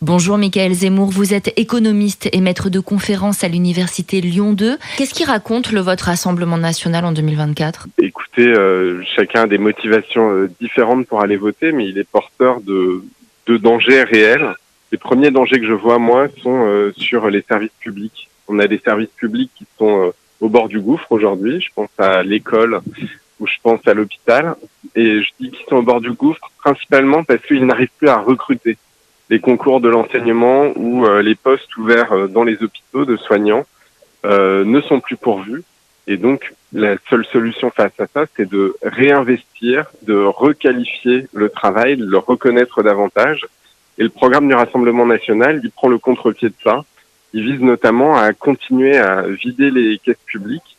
Bonjour Michaël Zemmour, vous êtes économiste et maître de conférences à l'université Lyon 2. Qu'est-ce qui raconte votre Rassemblement national en 2024 ? Écoutez, chacun a des motivations différentes pour aller voter, mais il est porteur de dangers réels. Les premiers dangers que je vois, moi, sont sur les services publics. On a des services publics qui sont au bord du gouffre aujourd'hui. Je pense à l'école ou je pense à l'hôpital. Et je dis qu'ils sont au bord du gouffre principalement parce qu'ils n'arrivent plus à recruter. Les concours de l'enseignement ou les postes ouverts dans les hôpitaux de soignants ne sont plus pourvus. Et donc, la seule solution face à ça, c'est de réinvestir, de requalifier le travail, de le reconnaître davantage. Et le programme du Rassemblement national, il prend le contre-pied de ça. Il vise notamment à continuer à vider les caisses publiques.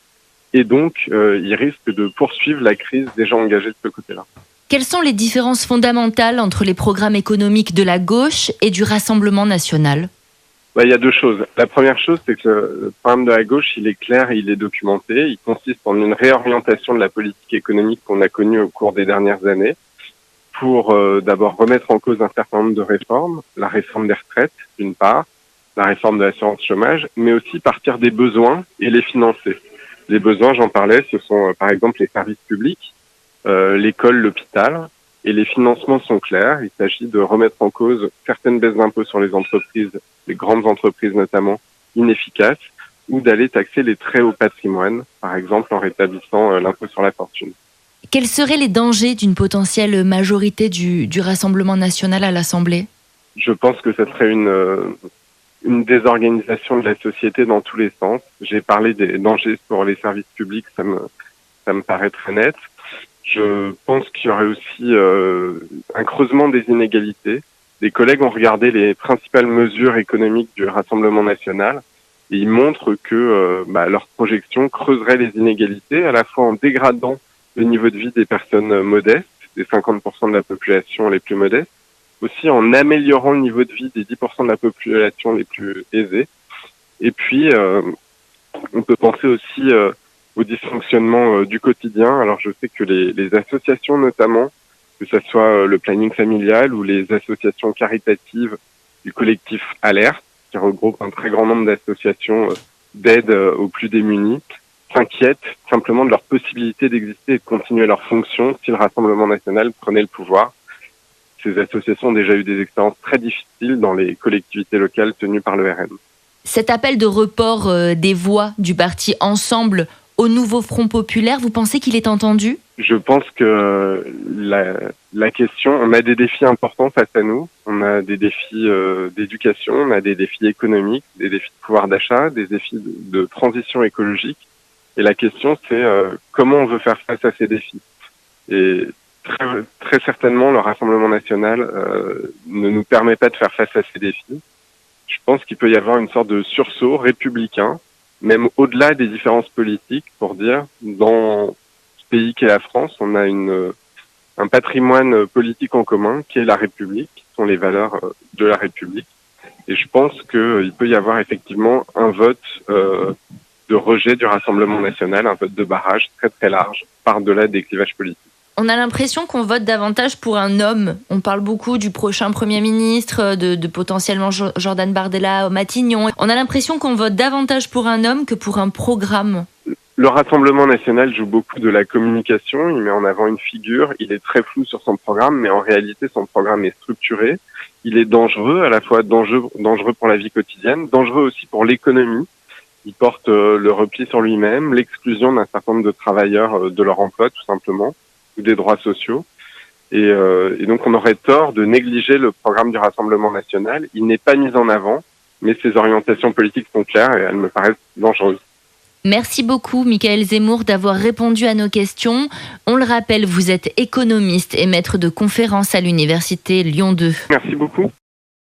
Et donc, il risque de poursuivre la crise déjà engagée de ce côté-là. Quelles sont les différences fondamentales entre les programmes économiques de la gauche et du Rassemblement national ? Il y a deux choses. La première chose, c'est que le programme de la gauche, il est clair et il est documenté. Il consiste en une réorientation de la politique économique qu'on a connue au cours des dernières années pour d'abord remettre en cause un certain nombre de réformes, la réforme des retraites d'une part, la réforme de l'assurance chômage, mais aussi partir des besoins et les financer. Les besoins, j'en parlais, ce sont par exemple les services publics, l'école, l'hôpital, et les financements sont clairs. Il s'agit de remettre en cause certaines baisses d'impôts sur les entreprises, les grandes entreprises notamment, inefficaces, ou d'aller taxer les très hauts patrimoines, par exemple en rétablissant l'impôt sur la fortune. Quels seraient les dangers d'une potentielle majorité du Rassemblement national à l'Assemblée ? Je pense que ce serait une désorganisation de la société dans tous les sens. J'ai parlé des dangers pour les services publics, ça me paraît très net. Je pense qu'il y aurait aussi un creusement des inégalités. Des collègues ont regardé les principales mesures économiques du Rassemblement national et ils montrent que leur projection creuserait les inégalités, à la fois en dégradant le niveau de vie des personnes modestes, des 50% de la population les plus modestes, aussi en améliorant le niveau de vie des 10% de la population les plus aisés. Et puis, on peut penser aussi au dysfonctionnement du quotidien. Alors je sais que les associations notamment, que ce soit le planning familial ou les associations caritatives du collectif Alerte, qui regroupe un très grand nombre d'associations d'aide aux plus démunis, s'inquiètent simplement de leur possibilité d'exister et de continuer leur fonction si le Rassemblement national prenait le pouvoir. Ces associations ont déjà eu des expériences très difficiles dans les collectivités locales tenues par le RN. Cet appel de report des voix du parti Ensemble au nouveau Front populaire, vous pensez qu'il est entendu ? Je pense que la question, on a des défis importants face à nous. On a des défis d'éducation, on a des défis économiques, des défis de pouvoir d'achat, des défis de transition écologique. Et la question, c'est comment on veut faire face à ces défis. Et très certainement, le Rassemblement national ne nous permet pas de faire face à ces défis. Je pense qu'il peut y avoir une sorte de sursaut républicain, même au-delà des différences politiques, pour dire, dans ce pays qu'est la France, on a un patrimoine politique en commun, qui est la République, qui sont les valeurs de la République. Et je pense qu'il peut y avoir effectivement un vote de rejet du Rassemblement national, un vote de barrage très très large, par-delà des clivages politiques. On a l'impression qu'on vote davantage pour un homme. On parle beaucoup du prochain Premier ministre, de potentiellement Jordan Bardella, Matignon. On a l'impression qu'on vote davantage pour un homme que pour un programme. Le Rassemblement national joue beaucoup de la communication. Il met en avant une figure. Il est très flou sur son programme, mais en réalité, son programme est structuré. Il est dangereux, à la fois dangereux pour la vie quotidienne, dangereux aussi pour l'économie. Il porte le repli sur lui-même, l'exclusion d'un certain nombre de travailleurs de leur emploi, tout simplement, ou des droits sociaux. Et donc on aurait tort de négliger le programme du Rassemblement national. Il n'est pas mis en avant, mais ses orientations politiques sont claires et elles me paraissent dangereuses. Merci beaucoup Michaël Zemmour d'avoir répondu à nos questions. On le rappelle, vous êtes économiste et maître de conférences à l'université Lyon 2. Merci beaucoup.